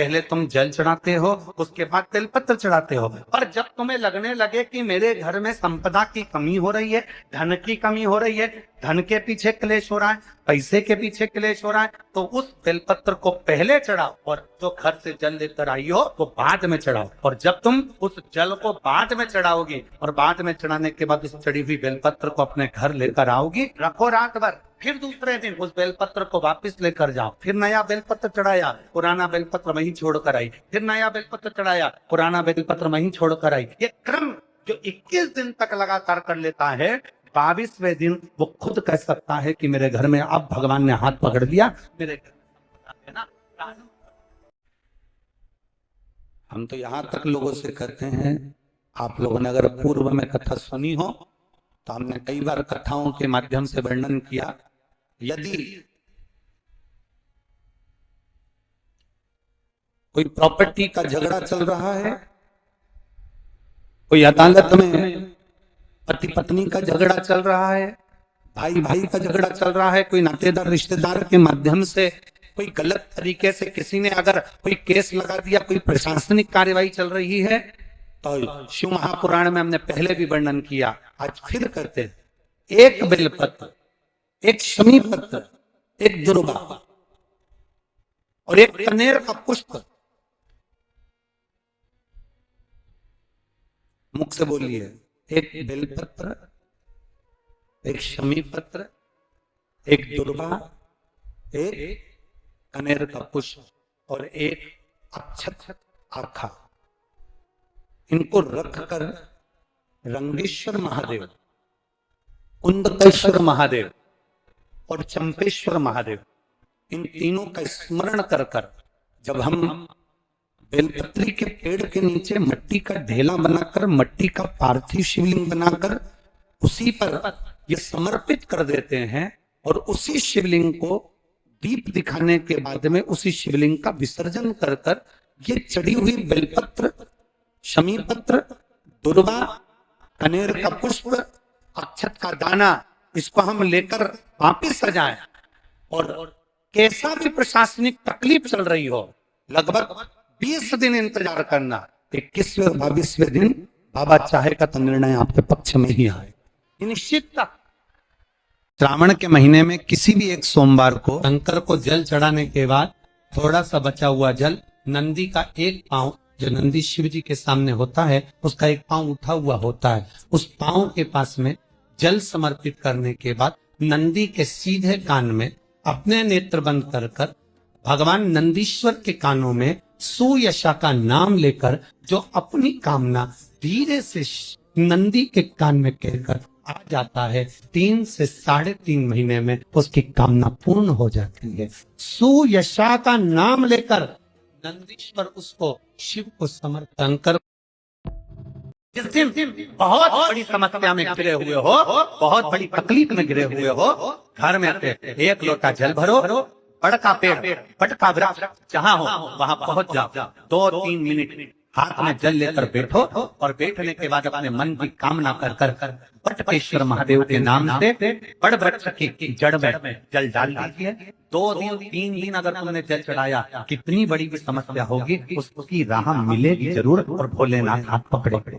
पहले तुम जल चढ़ाते हो, उसके बाद बेलपत्र चढ़ाते हो। पर जब तुम्हें लगने लगे कि मेरे घर में संपदा की कमी हो रही है, धन की कमी हो रही है, धन के पीछे क्लेश हो रहा है, पैसे के पीछे क्लेश हो रहा है, तो उस बेलपत्र को पहले चढ़ाओ और जो घर से जल लेकर आई हो वो बाद में चढ़ाओ। और जब तुम उस जल को बाद में चढ़ाओगी और बाद में चढ़ाने के बाद उस चढ़ी हुई बेलपत्र को अपने घर लेकर आओगी, रखो रात भर, फिर दूसरे दिन उस बेलपत्र को वापस लेकर जाओ, फिर नया बेलपत्र चढ़ाया, पुराना बेलपत्र वहीं छोड़कर आई, फिर नया बेलपत्र चढ़ाया, पुराना बेलपत्र वहीं छोड़कर आई। ये क्रम जो 21 दिन तक लगातार कर लेता है, 22वें दिन वो खुद कह सकता है कि मेरे घर में अब भगवान ने हाथ पकड़ लिया, मेरे घर है ना। हम तो यहां तक लोगों से कहते हैं, आप लोगों ने अगर पूर्व में कथा सुनी हो तो हमने कई बार कथाओं के माध्यम से वर्णन किया, यदि कोई प्रॉपर्टी का झगड़ा चल रहा है, कोई अदालत में पति पत्नी का झगड़ा चल रहा है, भाई भाई का झगड़ा चल रहा है, कोई नातेदार रिश्तेदार के माध्यम से कोई गलत तरीके से किसी ने अगर कोई केस लगा दिया, कोई प्रशासनिक कार्यवाही चल रही है, तो शिव महापुराण में हमने पहले भी वर्णन किया, आज फिर कहते हैं, एक बेलपत्र, एक शमी पत्र, एक दुर्वा और एक कनेर का पुष्प, मुख से बोलिए, एक बेलपत्र, एक शमी पत्र, एक दुर्वा, एक कनेर का पुष्प और एक अक्षत आखा, इनको रखकर रंगेश्वर महादेव, कुंदकेश्वर महादेव और चंपेश्वर महादेव, इन तीनों का स्मरण कर कर जब हम बेलपत्री के पेड़ के नीचे मट्टी का ढेला बनाकर, मट्टी का पार्थिव शिवलिंग बनाकर उसी पर ये समर्पित कर देते हैं और उसी शिवलिंग को दीप दिखाने के बाद में उसी शिवलिंग का विसर्जन कर कर ये चढ़ी हुई बेलपत्र, शमी पत्र, दुर्वा, कनेर का पुष्प, अक्षत का दाना, इसको हम लेकर वापिस सजाएं और कैसा भी प्रशासनिक तकलीफ चल रही हो, लगभग 20 दिन इंतजार करना, 21वें और 22वें दिन बाबा चाहेगा तो निर्णय आपके पक्ष में ही आए, निश्चित। श्रावण के महीने में किसी भी एक सोमवार को शंकर को जल चढ़ाने के बाद थोड़ा सा बचा हुआ जल नंदी का एक पांव, जो नंदी शिव जी के सामने होता है, उसका एक पांव उठा हुआ होता है, उस पांव के पास में जल समर्पित करने के बाद नंदी के सीधे कान में अपने नेत्र बंद कर कर भगवान नंदीश्वर के कानों में सुयशा का नाम लेकर जो अपनी कामना धीरे से नंदी के कान में कहकर आ जाता है, 3 से 3.5 महीने में उसकी कामना पूर्ण हो जाती है। सुयशा का नाम लेकर नंदीश्वर उसको शिव को समर्पण कर, जिस दिन बहुत बड़ी समस्या में घिरे हुए हो, बहुत बड़ी तकलीफ में घिरे हुए हो, घर में एक लोटा जल भरो, बड़का पेड़, बड़का वृक्ष जहाँ हो वहाँ पहुंच जाओ, 2-3 मिनट हाथ में जल लेकर बैठो और बैठने के बाद अपने मन की कामना कर कर बटकेश्वर महादेव के नाम से बड़ वृक्ष की जड़ में जल डाल दीजिए। 2 दिन 3 दिन अगर तुमने जल चढ़ाया, कितनी बड़ी भी समस्या होगी उसकी राह मिलेगी जरूर और भोलेनाथ हाथ पकड़े।